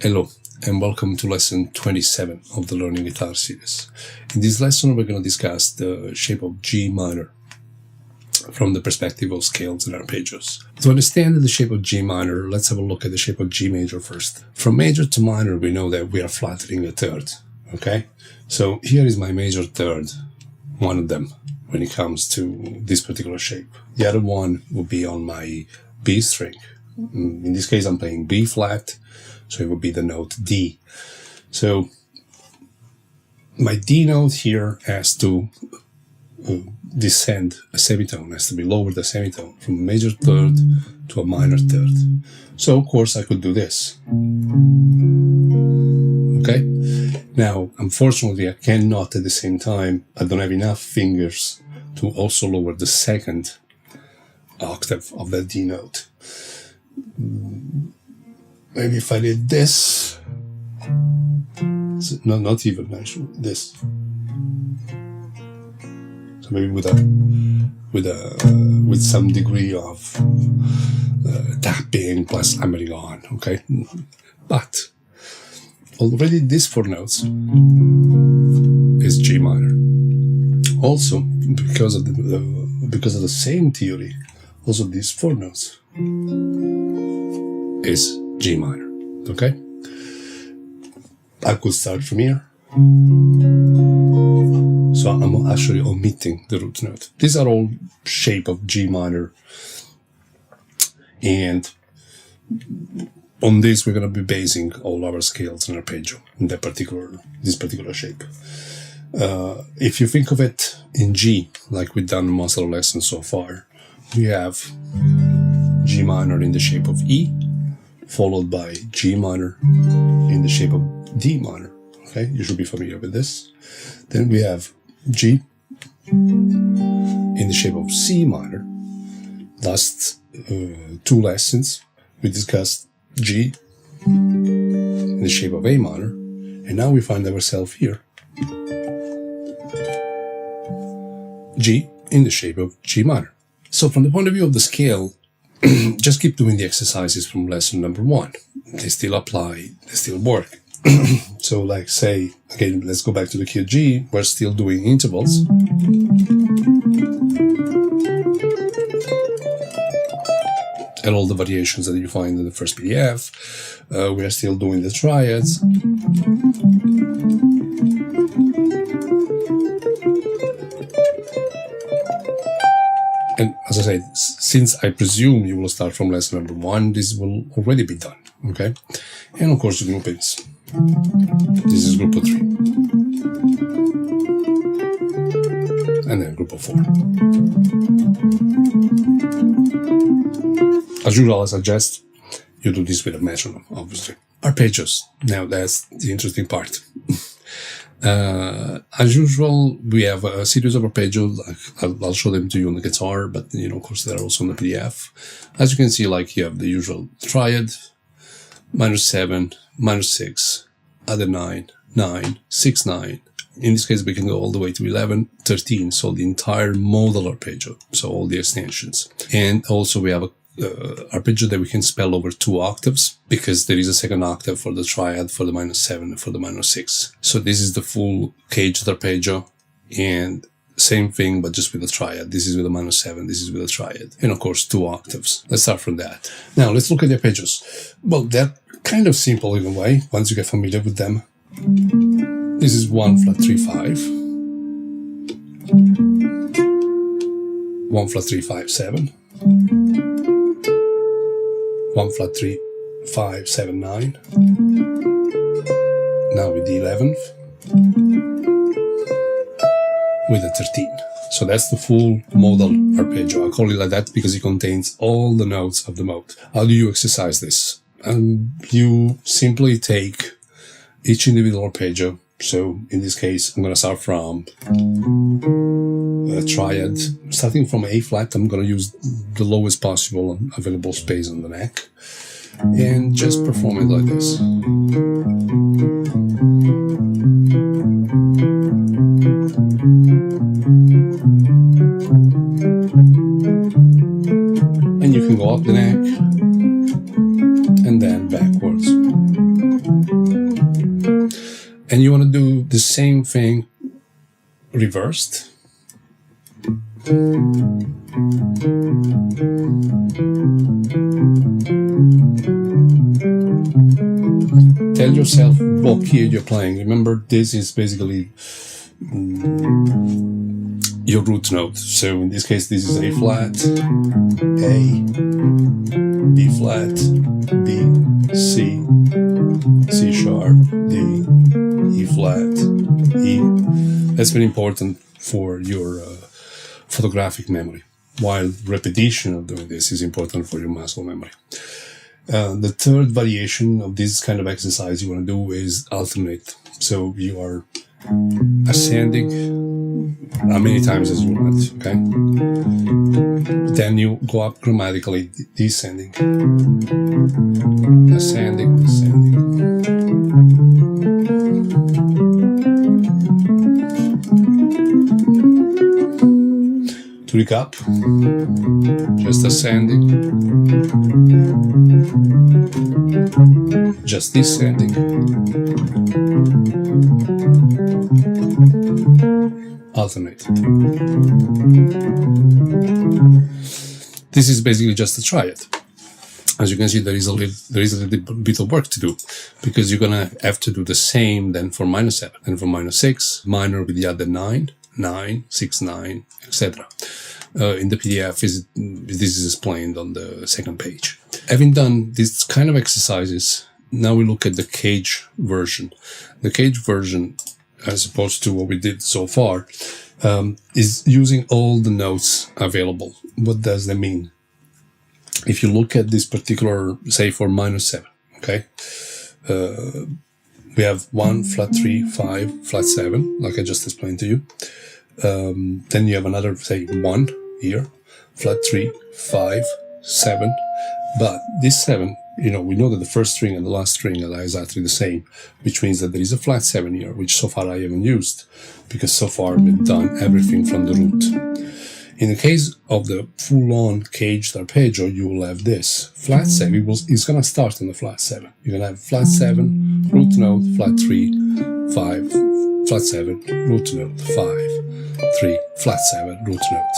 Hello and welcome to lesson 27 of the Learning Guitar series. In this lesson we're going to discuss the shape of G minor from the perspective of scales and arpeggios. To understand the shape of G minor, let's have a look at the shape of G major first. From major to minor we know that we are flattening a third, okay? So here is my major third, one of them, when it comes to this particular shape. The other one will be on my B string. In this case I'm playing B flat, so it would be the note D. So my D note here has to descend a semitone, has to be lowered a semitone from a major third to a minor third. So of course I could do this. Okay? Now, unfortunately I cannot at the same time, I don't have enough fingers to also lower the second octave of that D note. Maybe if I did this, no, not even actually, this. So maybe with some degree of tapping plus hammering on, okay. But already these four notes is G minor. Also, because of the same theory, also these four notes is G minor, okay? I could start from here. So I'm actually omitting the root note. These are all shape of G minor. And on this, we're going to be basing all our scales and arpeggio in this particular shape. If you think of it in G, like we've done in most of the lessons so far, we have G minor in the shape of E, followed by G minor in the shape of D minor. Okay, you should be familiar with this. Then we have G in the shape of C minor. Last two lessons we discussed G in the shape of A minor, and now we find ourselves here, G in the shape of G minor. So from the point of view of the scale, just keep doing the exercises from lesson number 1. They still apply, they still work. So like say, again, let's go back to the key of G, we're still doing intervals. And all the variations that you find in the first PDF. We are still doing the triads. And as I said, since I presume you will start from lesson number 1, this will already be done, okay? And of course the groupings. This is group of 3. And then group of 4. As usual, I suggest you do this with a metronome, obviously. Arpeggios. Now that's the interesting part. As usual, we have a series of arpeggios. I'll show them to you on the guitar, but of course they're also on the PDF. As you can see, like you have the usual triad, minor 7, minor 6, other 9, 9, 6, 9. In this case, we can go all the way to 11, 13, so the entire modal arpeggio, so all the extensions. And also we have a arpeggio that we can spell over 2 octaves, because there is a second octave for the triad, for the minor 7, and for the minor 6. So this is the full caged arpeggio, and same thing, but just with the triad. This is with the minor 7, this is with the triad. And of course, 2 octaves. Let's start from that. Now, let's look at the arpeggios. Well, they're kind of simple in a way, once you get familiar with them. This is 1 flat 3 5. 1 flat 3 5 7. 1 flat 3 5 7 9. Now with the 11th, with the 13. So that's the full modal arpeggio. I call it like that because it contains all the notes of the mode. How do you exercise this? You simply take each individual arpeggio. So in this case, I'm going to start from a triad. Starting from A flat, I'm going to use the lowest possible available space on the neck. And just perform it like this. And you can go up the neck and then backwards. And you want to do the same thing reversed. Tell yourself what key you're playing. Remember, this is basically your root note. So in this case, this is A flat, A, B flat, B, C, C sharp, D, E flat, E. That's very important for your photographic memory, while repetition of doing this is important for your muscle memory. The third variation of this kind of exercise you want to do is alternate. So you are ascending as many times as you want, okay? Then you go up grammatically, descending, ascending, descending. To recap, just ascending, just descending, alternate. This is basically just a triad. As you can see, there is a little bit of work to do, because you're gonna have to do the same then for -7 and for -6, minor with the other 9, 9, 6, 9, etc. In the PDF, this is explained on the second page. Having done this kind of exercises, now we look at the cage version. The cage version, as opposed to what we did so far, is using all the notes available. What does that mean? If you look at this particular, say for -7, okay, we have 1, flat 3, 5, flat 7, like I just explained to you. Then you have another, say 1 here, flat 3, 5, 7. But this 7, we know that the first string and the last string are exactly the same, which means that there is a flat 7 here, which so far I haven't used, because so far we've done everything from the root. In the case of the full-on caged arpeggio, you will have this. Flat 7 is going to start on the flat 7. You're going to have flat 7, root note, flat 3, 5, flat 7, root note, 5, 3, flat 7, root note.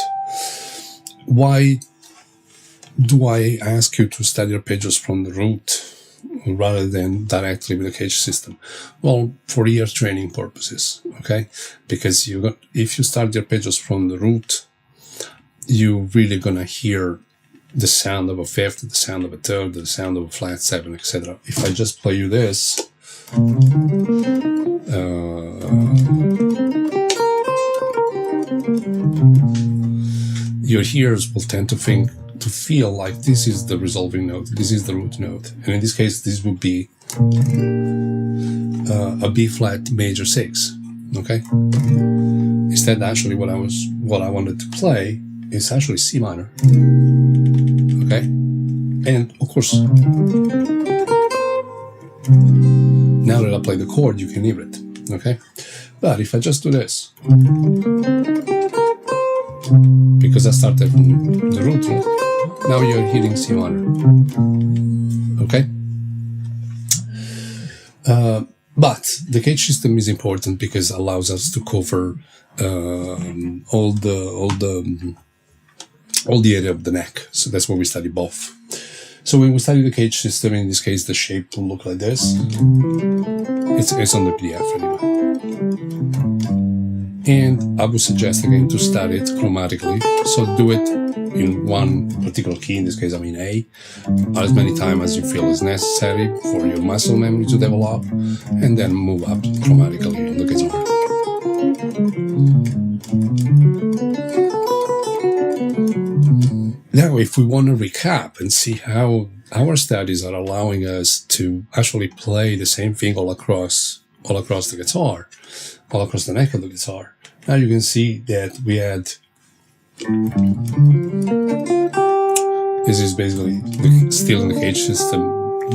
Why do I ask you to study arpeggios from the root rather than directly with the cage system? Well, for ear training purposes, okay? Because if you start the arpeggios from the root, you're really gonna hear the sound of a fifth, the sound of a third, the sound of a flat 7, etc. If I just play you this, your ears will tend to feel like this is the resolving note, this is the root note, and in this case, this would be a B flat major 6. Okay. Instead, actually, what I wanted to play is actually C minor. Okay, and of course, now that I play the chord, you can hear it. Okay, but if I just do this, because I started from the root note, now you're hearing C minor. Okay. But the cage system is important because it allows us to cover all the area of the neck. So that's where we study both. So when we study the cage system, in this case, the shape will look like this. It's on the PDF anyway. And I would suggest again to study it chromatically. So do it in one particular key, in this case I mean A, as many times as you feel is necessary for your muscle memory to develop, and then move up chromatically on the guitar. Now, if we want to recap and see how our studies are allowing us to actually play the same thing all across the guitar, all across the neck of the guitar, now you can see that we had. This is basically still in the cage system,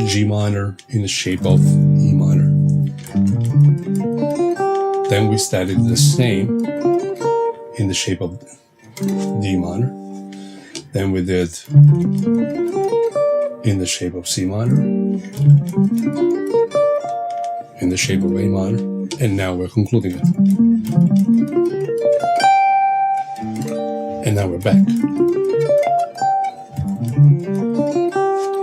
G minor in the shape of E minor. Then we studied the same in the shape of D minor. Then we did in the shape of C minor, in the shape of A minor, And now we're concluding it. And now we're back.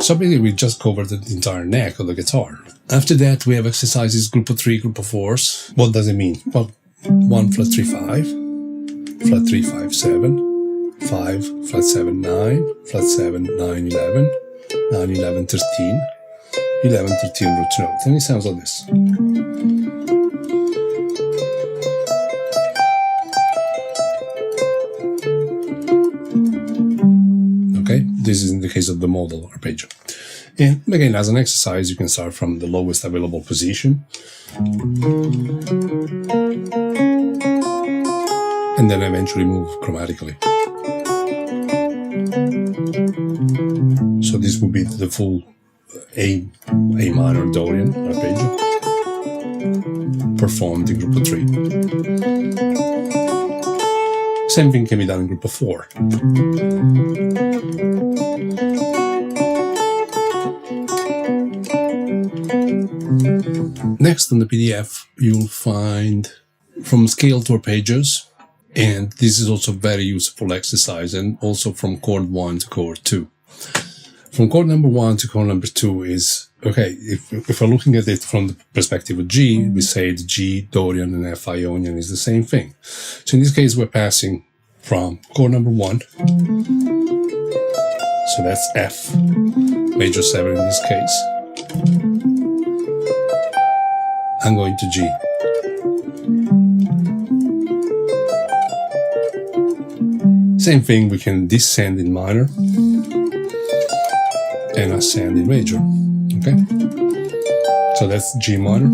So basically we just covered the entire neck of the guitar. After that we have exercises group of 3, group of 4s. What does it mean? Well, 1 flat 3 5, flat 3 5 7, 5 flat 7 9, flat 7 9 11, 9 11 13, 11 13 root note. And it sounds like this. Okay, this is in the case of the modal arpeggio. And again, as an exercise, you can start from the lowest available position. And then eventually move chromatically. So this would be the full A minor Dorian arpeggio, performed in group of 3. Same thing can be done in group of 4. Next on the PDF, you'll find from scale to arpeggios, and this is also a very useful exercise, and also from chord 1 to chord 2. From chord number 1 to chord number 2 is, okay, if we're looking at it from the perspective of G, we say the G Dorian and F Ionian is the same thing. So in this case, we're passing from chord number 1, so that's F, major 7 in this case. I'm going to G. Same thing, we can descend in minor and ascend in major. Okay? So that's G minor,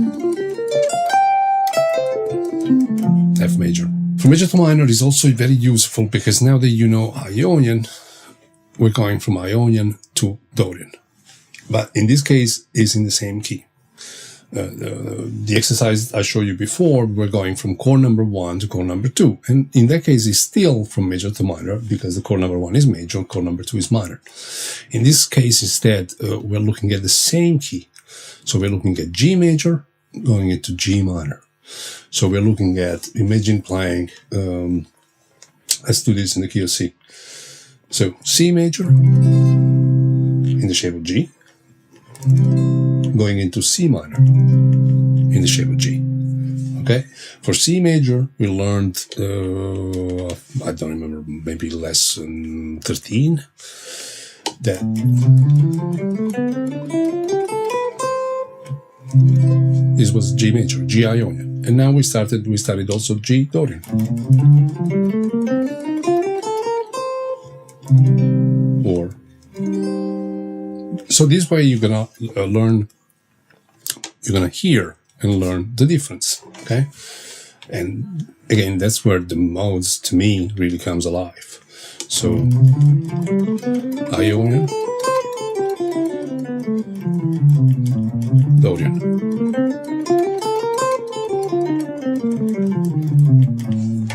F major. From major to minor is also very useful because now that you know Ionian, we're going from Ionian to Dorian. But in this case, it's in the same key. The exercise I showed you before, we're going from chord number 1 to chord number 2. And in that case, it's still from major to minor because the chord number 1 is major, chord number 2 is minor. In this case, instead, we're looking at the same key. So we're looking at G major, going into G minor. So we're looking at, imagine playing, let's do this in the key of C. So C major, in the shape of G, going into C minor in the shape of G. Okay, for C major we learned I don't remember, maybe lesson 13, that this was G major, G Ionian, and now we studied also G Dorian. Or so this way you're gonna learn. You're gonna hear and learn the difference, okay? And again, that's where the modes, to me, really comes alive. So, Ionian, Dorian.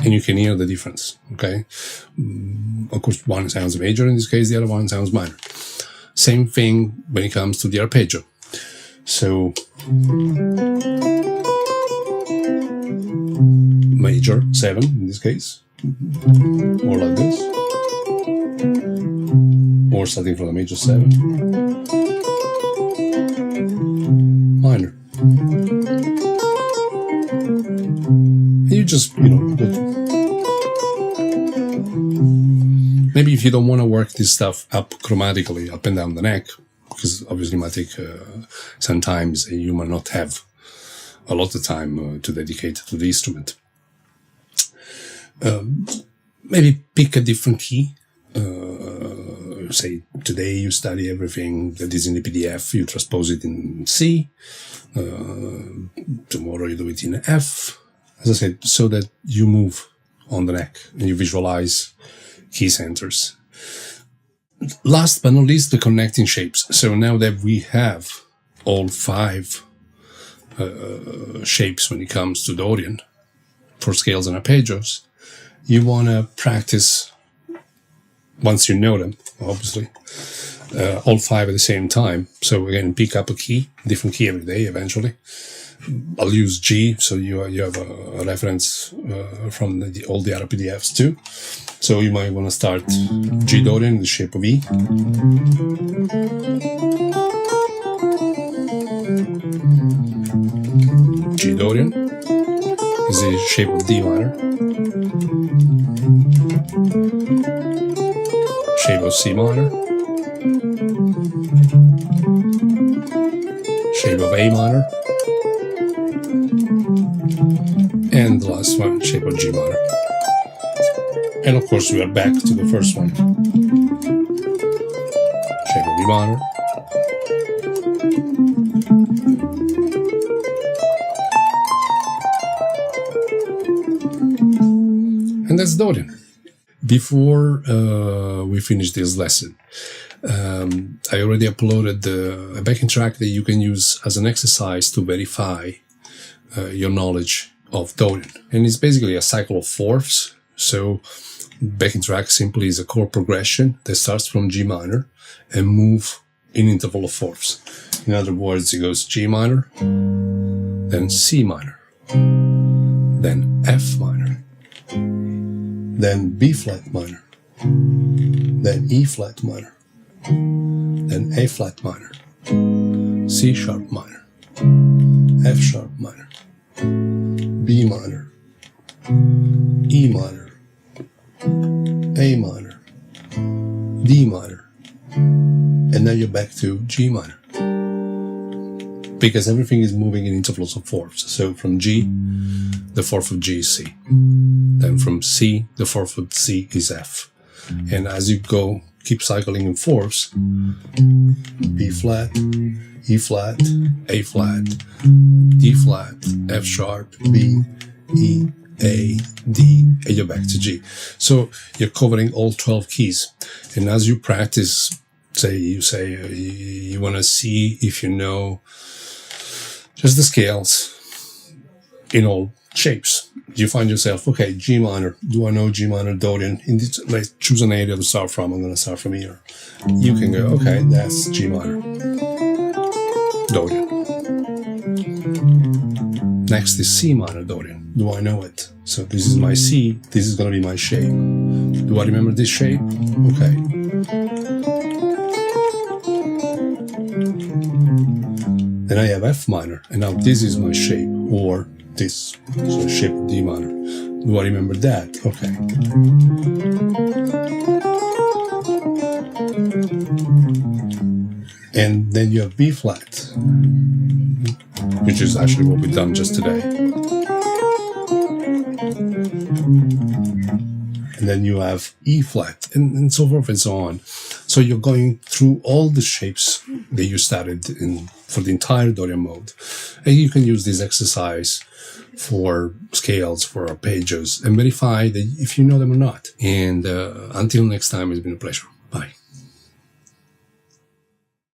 And you can hear the difference, okay? Of course, one sounds major in this case, the other one sounds minor. Same thing when it comes to the arpeggio. So, major 7 in this case, or like this, or starting from the major 7, minor. And you just, maybe if you don't want to work this stuff up chromatically, up and down the neck, because obviously it might take sometimes you might not have a lot of time to dedicate to the instrument. Maybe pick a different key. Say today you study everything that is in the PDF, you transpose it in C. Tomorrow you do it in F. As I said, so that you move on the neck and you visualize key centers. Last but not least, the connecting shapes. So now that we have all 5 shapes when it comes to Dorian for scales and arpeggios, you want to practice, once you know them, obviously, all 5 at the same time. So again, pick up a key, different key every day eventually. I'll use G, so you have a reference from all the other PDFs too. So you might want to start G Dorian in the shape of E. G Dorian is the shape of D minor. Shape of C minor. Shape of A minor. And the last one, shape of G minor. And of course we are back to the first one. Shape of E minor. And that's Dorian. Before we finish this lesson, I already uploaded a backing track that you can use as an exercise to verify your knowledge of Dorian. And it's basically a cycle of fourths. So backing track simply is a chord progression that starts from G minor and move in interval of fourths. In other words, it goes G minor, then C minor, then F minor, then B flat minor, then E flat minor, then A flat minor, C sharp minor, F sharp minor, B minor, E minor, A minor, D minor, and now you're back to G minor. Because everything is moving in intervals of fourths. So from G, the fourth of G is C. Then from C, the fourth of C is F. And as you go, keep cycling in fourths, B flat, E flat, A flat, D flat, F sharp, B, E, A, D, and you're back to G. So you're covering all 12 keys. And as you practice, you want to see if you know just the scales in all shapes. You find yourself, okay, G minor. Do I know G minor Dorian? Let's choose an area to start from. I'm going to start from here. You can go, okay, that's G minor Dorian. Next is C minor Dorian. Do I know it? So this is my C. This is going to be my shape. Do I remember this shape? Okay. Then I have F minor, and now this is my shape, or this, so shape of D minor. Do I remember that? Okay. And then you have B flat, which is actually what we've done just today. And then you have E flat, and so forth and so on. So you're going through all the shapes that you started in for the entire Dorian mode. And you can use this exercise for scales, for arpeggios, and verify that if you know them or not. And until next time, it's been a pleasure. Bye.